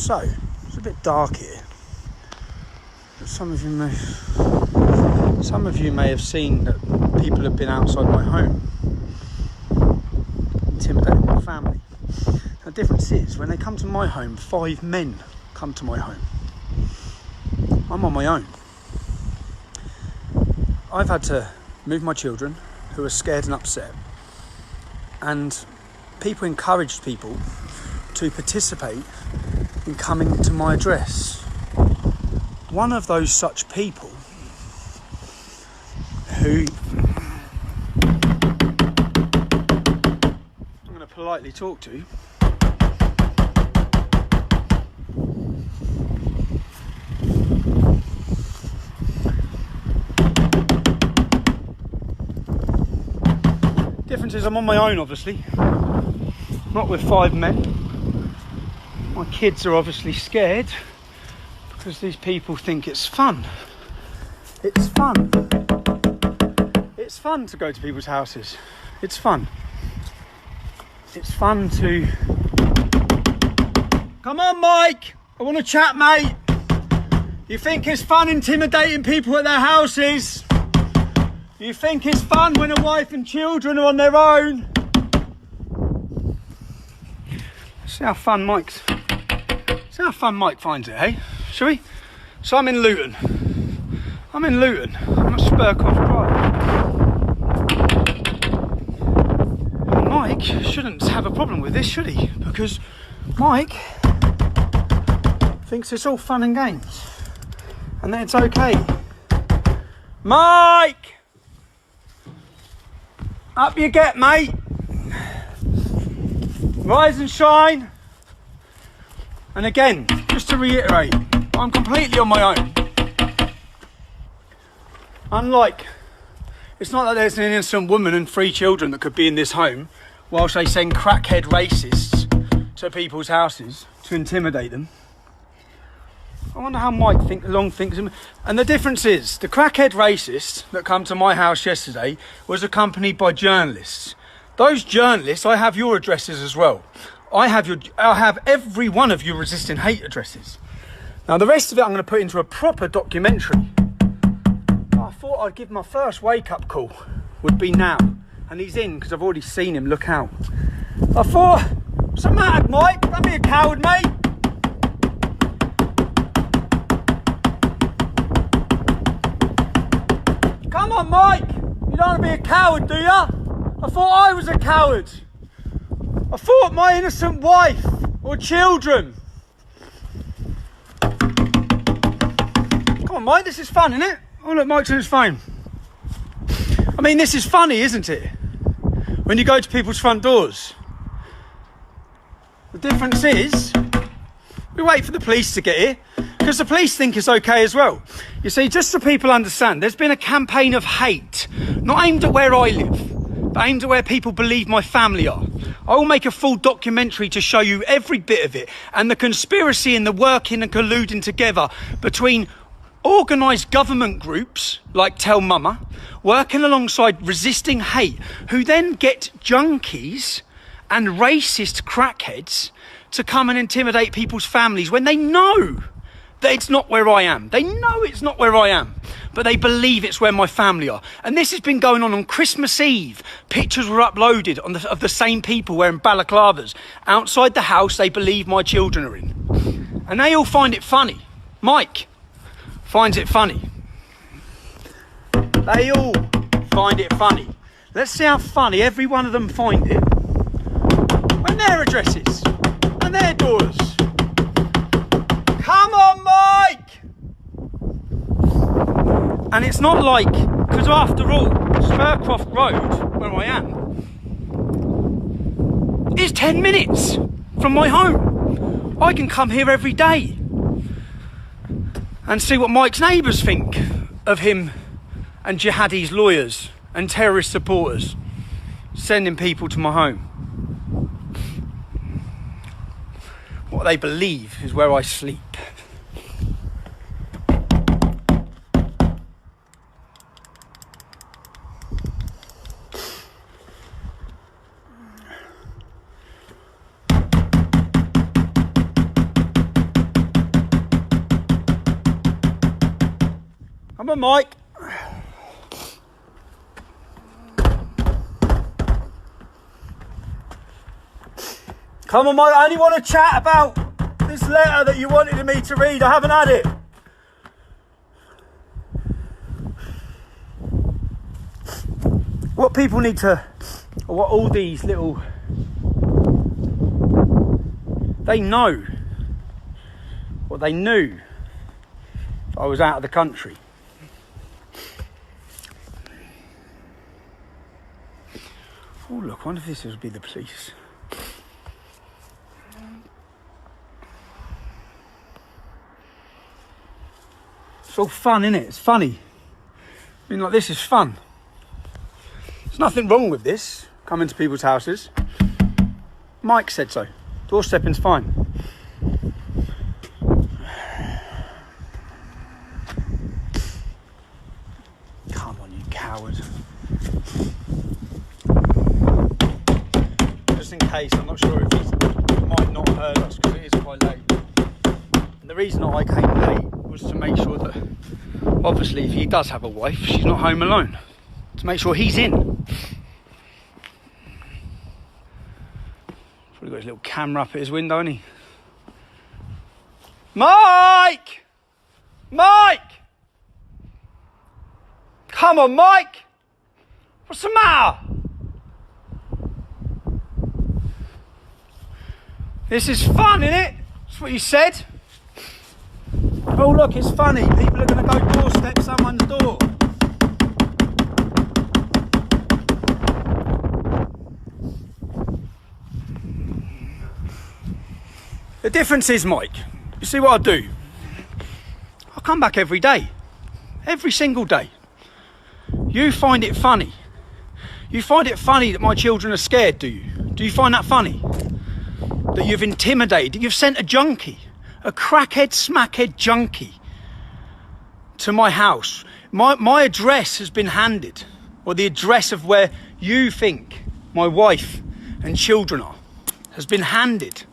So, it's a bit dark here. But some of you may have seen that people have been outside my home, intimidating my family. The difference is, when they come to my home, 5 men come to my home. I'm on my own. I've had to move my children, who are scared and upset, and people encouraged people to participate in coming to my address. One of those such people who I'm going to politely talk to difference is I'm on my own, obviously, not with 5 men. My kids are obviously scared because these people think it's fun. It's fun. It's fun to go to people's houses. It's fun. It's fun to... Come on, Mike! I want to chat, mate! You think it's fun intimidating people at their houses? You think it's fun when a wife and children are on their own? See how fun Mike finds it, hey? Shall we? So I'm in Luton. I'm at Spurcroft Drive. Mike shouldn't have a problem with this, should he? Because Mike thinks it's all fun and games. And that it's okay. Mike! Up you get, mate. Rise and shine. And again, just to reiterate, I'm completely on my own. It's not that there's an innocent woman and 3 children that could be in this home whilst they send crackhead racists to people's houses to intimidate them. I wonder how Mike thinks. And the difference is, the crackhead racists that come to my house yesterday was accompanied by journalists. Those journalists, I have your addresses as well. I have every one of your resisting hate addresses. Now the rest of it I'm going to put into a proper documentary. I thought I'd give my first wake-up call would be now. And he's in because I've already seen him. Look out. I thought, what's the matter, Mike? Don't be a coward, mate. Come on, Mike. You don't want to be a coward, do ya? I thought I was a coward. I thought my innocent wife or children. Come on, Mike. This is fun, isn't it? Oh, look, Mike's on his phone. I mean, this is funny, isn't it? When you go to people's front doors. The difference is, we wait for the police to get here, because the police think it's okay as well. You see, just so people understand, there's been a campaign of hate, not aimed at where I live, but aimed at where people believe my family are. I will make a full documentary to show you every bit of it, and the conspiracy and the working and colluding together between organised government groups like Tell Mama, working alongside resisting hate, who then get junkies and racist crackheads to come and intimidate people's families when they know that it's not where I am. They know it's not where I am, but they believe it's where my family are. And this has been going on Christmas Eve. Pictures were uploaded of the same people wearing balaclavas outside the house they believe my children are in. And they all find it funny. Mike finds it funny. They all find it funny. Let's see how funny every one of them find it when their addresses and their doors. Come on, Mike! And it's not like, because after all, Spurcroft Road, where I am, is 10 minutes from my home. I can come here every day and see what Mike's neighbours think of him and jihadis, lawyers and terrorist supporters sending people to my home. What they believe is where I sleep. Come on, Mike. Come on, Mike. I only want to chat about this letter that you wanted me to read. I haven't had it. What people need to, or what all these little, they know what they knew if I was out of the country. Oh look, I wonder if this would be the police. It's all fun, isn't it? It's funny. I mean, like, this is fun. There's nothing wrong with this, coming to people's houses. Mike said so. Doorstepping's fine. Come on, you coward. Just in case, I'm not sure if he might not have heard us because it is quite late. And the reason I came late was to make sure that, obviously, if he does have a wife, she's not home alone. To make sure he's in. Probably got his little camera up at his window, hasn't he? Mike! Mike! Come on, Mike! What's the matter? This is fun, isn't it? That's what you said. Oh look, it's funny. People are going to go doorstep someone's door. The difference is, Mike, you see what I do? I come back every day. Every single day. You find it funny. You find it funny that my children are scared, do you? Do you find that funny? That you've intimidated, you've sent a junkie, a crackhead, smackhead junkie to my house. My address has been handed, or the address of where you think my wife and children are, has been handed.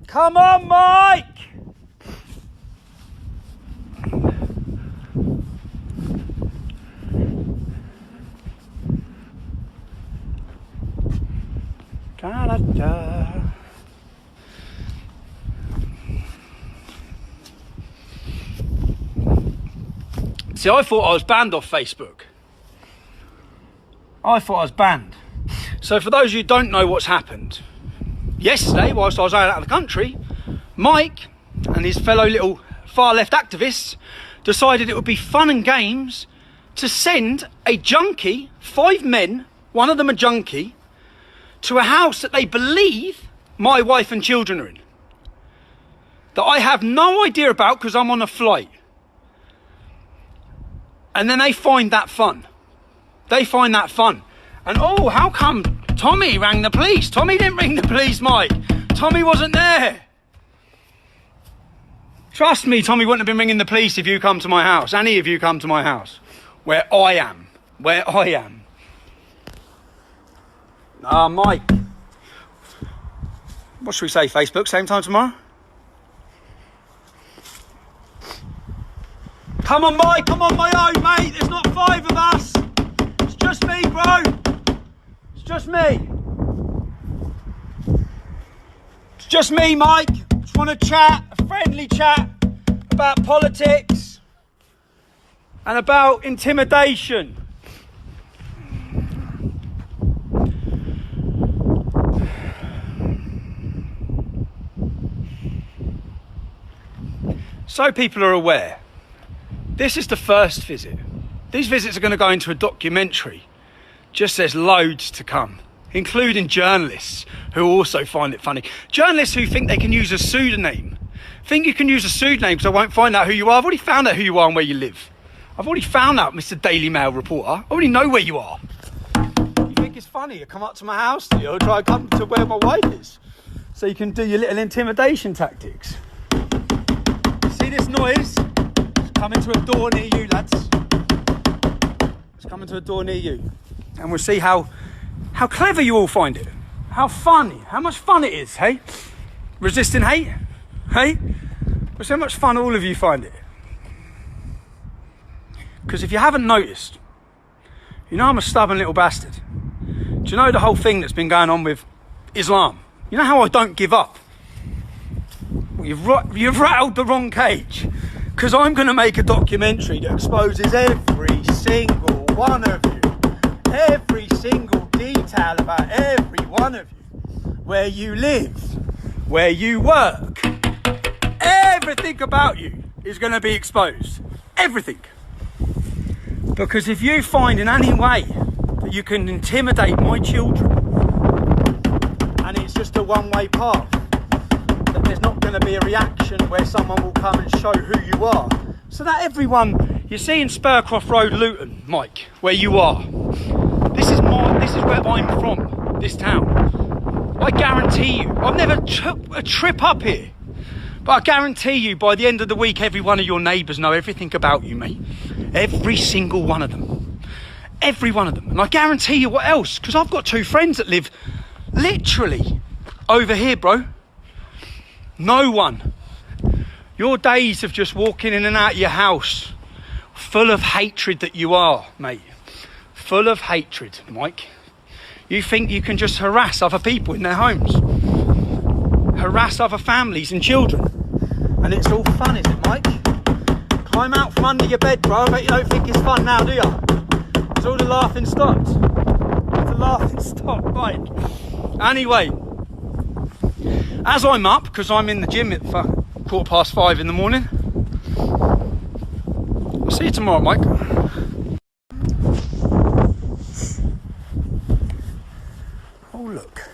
Come on, Mike! Da-da-da. See, I thought I was banned off Facebook. I thought I was banned. So for those of you who don't know what's happened, yesterday, whilst I was out of the country, Mike and his fellow little far left activists decided it would be fun and games to send a junkie, 5 men, one of them a junkie, to a house that they believe my wife and children are in. That I have no idea about because I'm on a flight. And then they find that fun. They find that fun. And oh, how come Tommy rang the police? Tommy didn't ring the police, Mike. Tommy wasn't there. Trust me, Tommy wouldn't have been ringing the police if you come to my house. Any of you come to my house. Where I am. Where I am. Mike. What should we say, Facebook? Same time tomorrow? Come on, Mike, I'm on my own, mate. There's not 5 of us. It's just me, bro. It's just me. It's just me, Mike. Just want to chat, a friendly chat about politics and about intimidation. So people are aware. This is the first visit. These visits are going to go into a documentary. Just there's loads to come, including journalists who also find it funny. Journalists who think they can use a pseudonym. Think you can use a pseudonym because I won't find out who you are. I've already found out who you are and where you live. I've already found out, Mr. Daily Mail reporter. I already know where you are. You think it's funny? You come up to my house, do you? Or try to come to where my wife is. So you can do your little intimidation tactics. See this noise? coming to a door near you, lads. It's coming to a door near you. And we'll see how clever you all find it. How funny, how much fun it is, hey? Resisting hate, hey? Well, so much fun all of you find it. Because if you haven't noticed, you know I'm a stubborn little bastard. Do you know the whole thing that's been going on with Islam? You know how I don't give up? Well, you've rattled the wrong cage. Because I'm going to make a documentary that exposes every single one of you. Every single detail about every one of you. Where you live. Where you work. Everything about you is going to be exposed. Everything. Because if you find in any way that you can intimidate my children, and it's just a one-way path, that there's not going to be a reaction where someone will come and show who you are. So that everyone, you see in Spurcroft Road, Luton, Mike, where you are, this is where I'm from, this town. I guarantee you, I've never took a trip up here, but I guarantee you by the end of the week, every one of your neighbours know everything about you, mate. Every single one of them. Every one of them. And I guarantee you what else, because I've got 2 friends that live literally over here, bro. No one. Your days of just walking in and out of your house, full of hatred that you are, mate. Full of hatred, Mike. You think you can just harass other people in their homes. Harass other families and children. And it's all fun, is it, Mike? Climb out from under your bed, bro. I bet you don't think it's fun now, do you? It's all the laughing stopped. The laughing stopped, Mike. Anyway, as I'm up, because I'm in the gym at 5:15 in the morning. I'll see you tomorrow, Mike. Oh, look.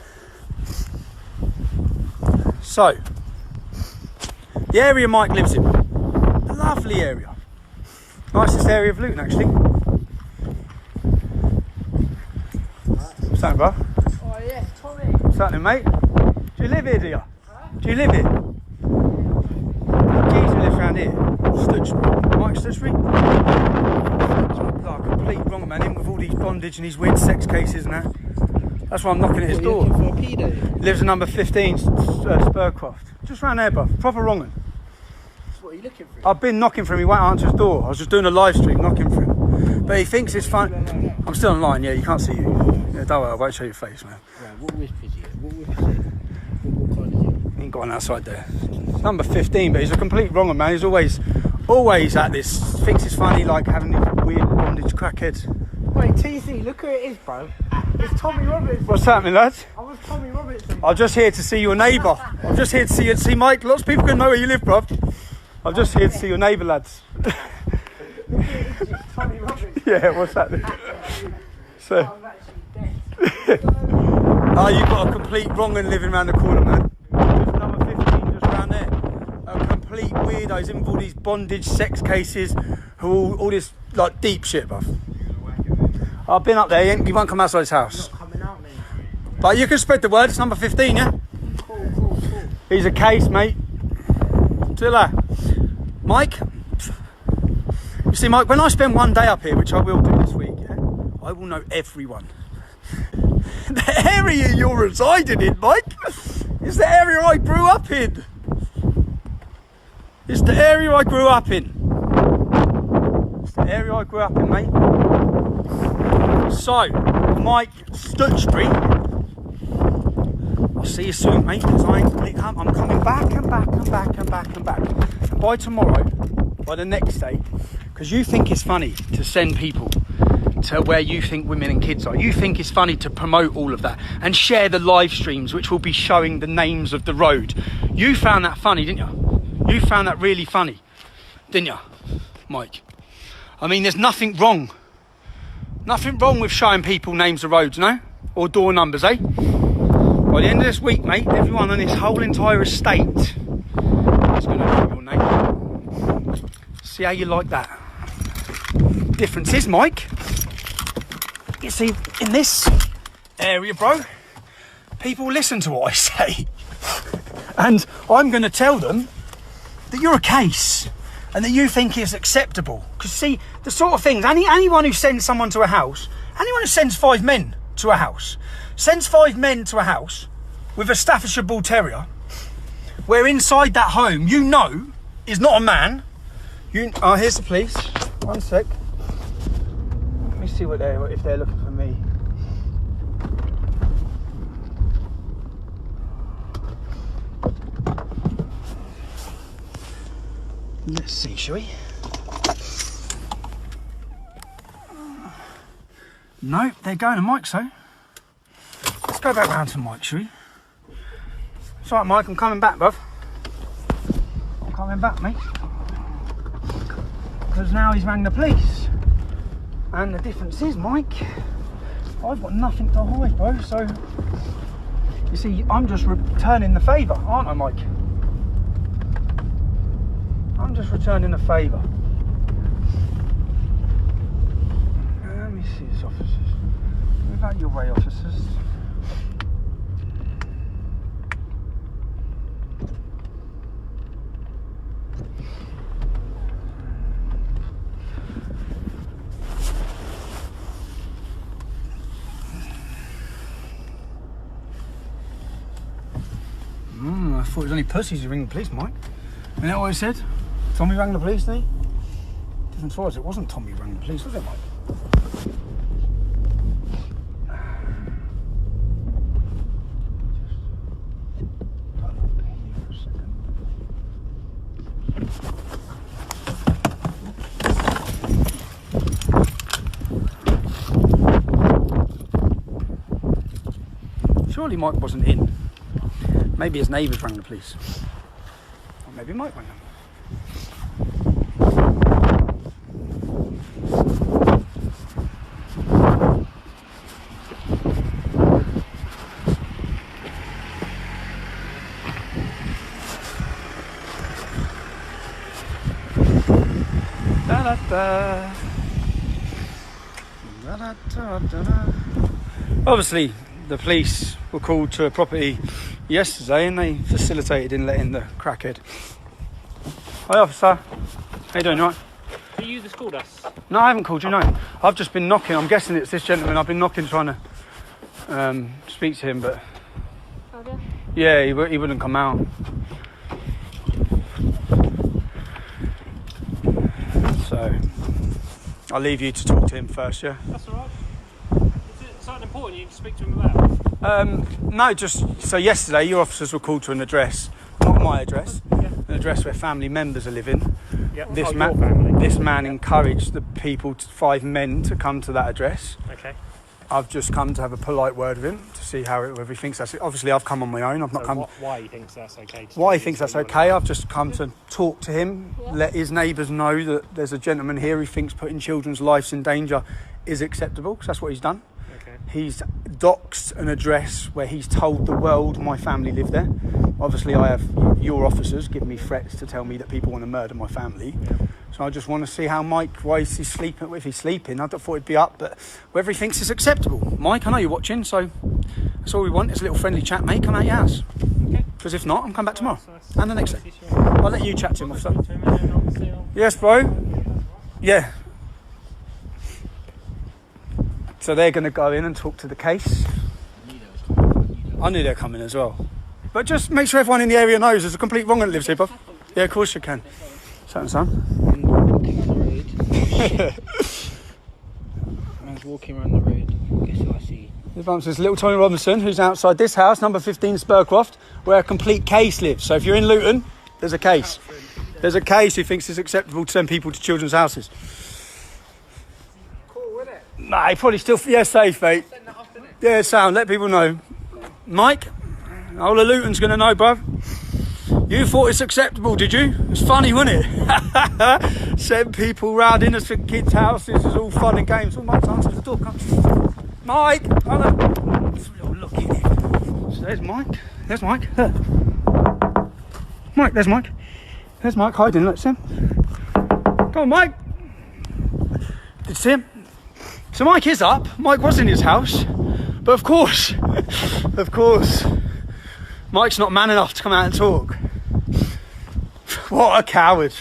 So, the area Mike lives in. A lovely area. Nicest area of Luton, actually. What's happening, bro? Oh yes, Tommy. What's happening, mate? Do you live here, do you? Huh? Do you live here? Geezer lives around here. Stuchbery. Mike Stuchbery? Like a complete wrong man, in with all these bondage and these weird sex cases and that. That's why I'm knocking at his door. Looking for a pedo? Lives at number 15, Spurcroft. Just round there, bro. Proper wrong one. What are you looking for? I've been knocking for him, he won't answer his door. I was just doing a live stream knocking for him. But he thinks it's fun. I'm still online, yeah, you can't see you. Yeah, don't worry, I won't show your face, man. Right, what whip is it? What whip is it? What colour is it? He ain't got one outside there. It's number 15, but he's a complete wrong one, man. He's always at this. Thinks it's funny, like having these weird bondage crackheads. Wait, TC, look who it is, bro. It's Tommy Robertson. What's happening, lads? I was Tommy Robertson. I'm just here to see your neighbour. I'm just here to see Mike. Lots of people can know where you live, bruv. I'm just here to see your neighbour, lads. It's just Tommy Robertson. Yeah, what's happening? So, I'm actually dead. oh, you've got a complete wrong and living around the corner, man. Just number 15, just around there. A complete weirdos in with all these bondage, sex cases, who all this like deep shit, bruv. I've been up there, he won't come outside his house. Not coming out, mate. But you can spread the word, it's number 15, yeah? Cool. He's a case, mate. See you later. Mike, you see, Mike, when I spend one day up here, which I will do this week, yeah, I will know everyone. The area you're residing in, Mike, is the area I grew up in. It's the area I grew up in. It's the area I grew up in, mate. So, Mike Stuchbery, I'll see you soon, mate, because I'm coming back and back. And by tomorrow, by the next day, because you think it's funny to send people to where you think women and kids are. You think it's funny to promote all of that and share the live streams, which will be showing the names of the road. You found that funny, didn't you? You found that really funny, didn't you, Mike? I mean, there's nothing wrong. Nothing wrong with showing people names of roads, no? Or door numbers, eh? By the end of this week, mate, everyone on this whole entire estate is going to know your name. See how you like that? Difference is, Mike, you see, in this area, bro, people listen to what I say. And I'm going to tell them that you're a case. and that you think is acceptable. Because see, the sort of things, anyone who sends someone to a house, anyone who sends 5 men to a house, sends 5 men to a house with a Staffordshire Bull Terrier, where inside that home, you know, is not a man. Oh, here's the police. One sec. Let me see if they're looking for me. Let's see, shall we? No, they're going to Mike, so. Let's go back round to Mike, shall we? It's alright, Mike, I'm coming back, bruv. I'm coming back, mate. Because now he's rang the police. And the difference is, Mike, I've got nothing to hide, bro, so. You see, I'm just returning the favour, aren't I, Mike? I'm just returning a favour. Let me see this, officers. Move out your way, officers. I thought it was only pussies who ring the police, Mike. Isn't that what he said? Tommy rang the police, didn't he? Difference was, it wasn't Tommy rang the police, was it, Mike? Surely Mike wasn't in. Maybe his neighbours rang the police. Or maybe Mike rang them. Obviously, the police were called to a property yesterday and they facilitated in letting the crackhead. Hi, officer. How you doing, all right? Are you just called us? No, I haven't called you, no. I've just been knocking. I'm guessing it's this gentleman. I've been knocking trying to speak to him, but... Okay. Yeah, he wouldn't come out. So, I'll leave you to talk to him first, yeah? That's all right. Is it something important you need to speak to him about? No, just... So yesterday, your officers were called to an address, not my address, Yeah. an address where family members are living. Yeah. This your man, family. this man encouraged the people, 5 men, to come to that address. Okay. I've just come to have a polite word with him to see whether he thinks that's it. Obviously, I've come on my own. I've not So come. why he thinks that's okay? Why he thinks that's okay? I've just come to talk to him, let his neighbours know that there's a gentleman here who thinks putting children's lives in danger is acceptable, because that's what he's done. Okay. He's doxed an address where he's told the world my family live there. Obviously, I have your officers give me threats to tell me that people want to murder my family. Yeah. So I just want to see how Mike, why is he sleeping? If he's sleeping, I thought he'd be up, but whether he thinks it's acceptable. Mike, I know you're watching, so that's all we want is a little friendly chat, mate. Come out your house. Okay. Because if not, I'll come back tomorrow. So And the next day. Sure. I'll let you chat to him, officer. Speak to him and then obviously I'll- Yes, bro. Yeah. So they're going to go in and talk to the case. I knew they were coming as well. But just make sure everyone in the area knows there's a complete wrong that lives here, bruv. Yeah, of course you can. Son. Walking on the road. Man's walking around the road. Guess who I see? There's little Tony Robinson, who's outside this house, number 15 Spurcroft, where a complete case lives. So if you're in Luton, there's a case. There's a case who thinks it's acceptable to send people to children's houses. Cool, isn't it? Nah, he probably still... Yeah, safe, mate. Send that off, innit? Yeah, sound. Let people know. Mike, all of Luton's going to know, bruv. You thought it's acceptable, did you? It's funny, wasn't it? Send people round innocent kids' houses. It's all fun and games. Oh, Mike's answered the door. Come. Mike! Hello. Let's have a little look in here. So there's Mike. There's Mike. Mike, there's Mike. There's Mike hiding. Let's see him. Come on, Mike. Did you see him? So Mike is up. Mike was in his house. But of course, Mike's not man enough to come out and talk. What a coward.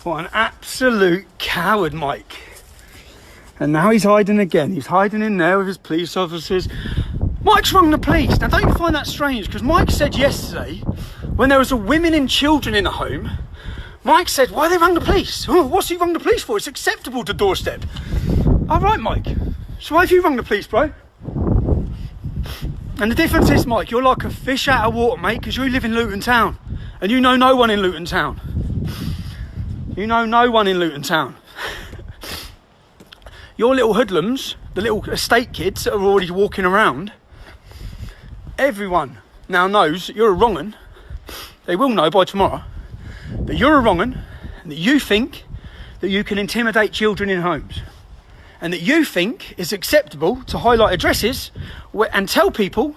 What an absolute coward, Mike. And now he's hiding again. He's hiding in there with his police officers. Mike's rung the police. Now, don't you find that strange? Because Mike said yesterday, when there was a women and children in a home, Mike said, why they rung the police? Oh, what's he rung the police for? It's acceptable to doorstep. All right, Mike. So why have you rung the police, bro? And the difference is, Mike, you're like a fish out of water, mate, because you live in Luton Town. And you know no one in Luton Town. You know no one in Luton Town. Your little hoodlums, the little estate kids that are already walking around, everyone now knows that you're a wrong 'un. They will know by tomorrow that you're a wrong 'un, and that you think that you can intimidate children in homes, and that you think it's acceptable to highlight addresses and tell people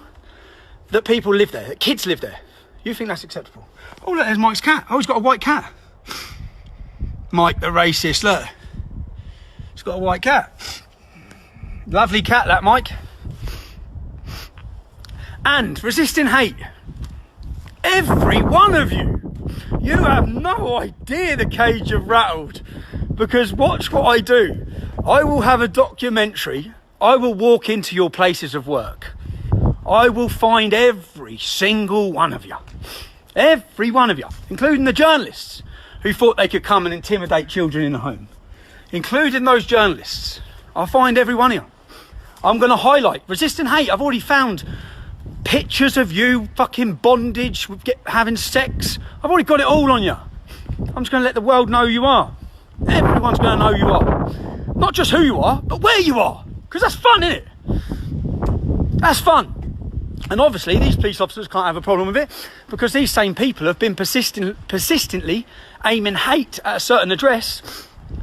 that people live there, that kids live there. You think that's acceptable. Oh, look, there's Mike's cat. Oh, he's got a white cat. Mike the racist, look. He's got a white cat. Lovely cat, that, Mike. And resisting hate. Every one of you. You have no idea the cage you've rattled. Because watch what I do. I will have a documentary. I will walk into your places of work. I will find every single one of you. Every one of you. Including the journalists who thought they could come and intimidate children in the home. Including those journalists. I'll find every one of you. I'm going to highlight resisting hate. I've already found pictures of you fucking bondage, having sex. I've already got it all on you. I'm just going to let the world know who you are. Everyone's going to know who you are. Not just who you are, but where you are. Because that's fun, isn't it? That's fun. And obviously these police officers can't have a problem with it, because these same people have been persistently aiming hate at a certain address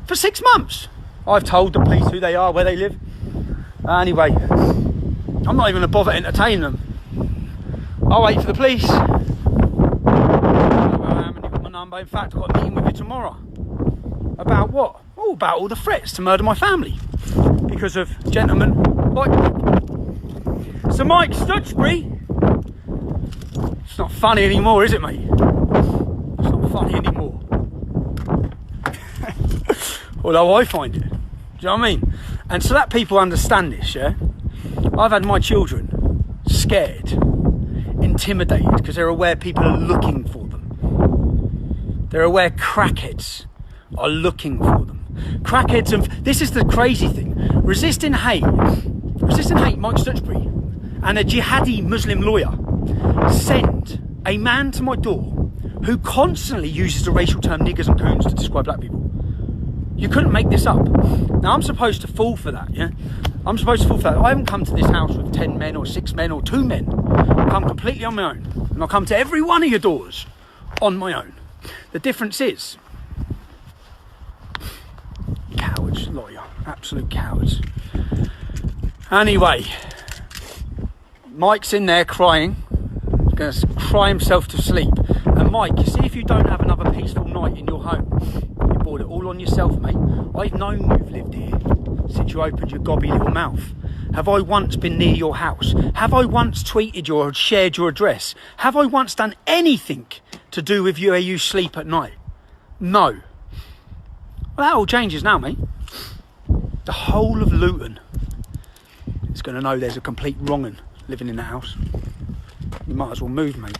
for 6 months. I've told the police who they are, where they live. Anyway, I'm not even going to bother entertaining them. I'll wait for the police. I haven't got my number. In fact, I've got a meeting with you tomorrow. About what? Oh, about all the threats to murder my family because of gentlemen like Mike. So Mike Stuchbery, it's not funny anymore, is it, mate? It's not funny anymore. Although I find it. Do you know what I mean? And so that people understand this, yeah? I've had my children scared, intimidated, because they're aware people are looking for them. They're aware crackheads are looking for them. Crackheads, and this is the crazy thing. Resisting hate, Mike Stuchbery, and a jihadi Muslim lawyer sent a man to my door who constantly uses the racial term niggers and coons to describe black people. You couldn't make this up. Now, I'm supposed to fall for that, yeah? I'm supposed to fall for that. I haven't come to this house with 10 men or 6 men or 2 men. I've come completely on my own. And I'll come to every one of your doors on my own. The difference is, cowards, lot of you, absolute cowards. Anyway, Mike's in there crying. He's going to cry himself to sleep. And Mike, you see, if you don't have another peaceful night in your home, you brought it all on yourself, mate. I've known you've lived here since you opened your gobby little mouth. Have I once been near your house? Have I once tweeted you or shared your address? Have I once done anything to do with you where you sleep at night? No. Well, that all changes now, mate. The whole of Luton is going to know there's a complete wrong-un living in the house. You might as well move, mate.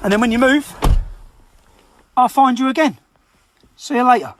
And then when you move, I'll find you again. See you later.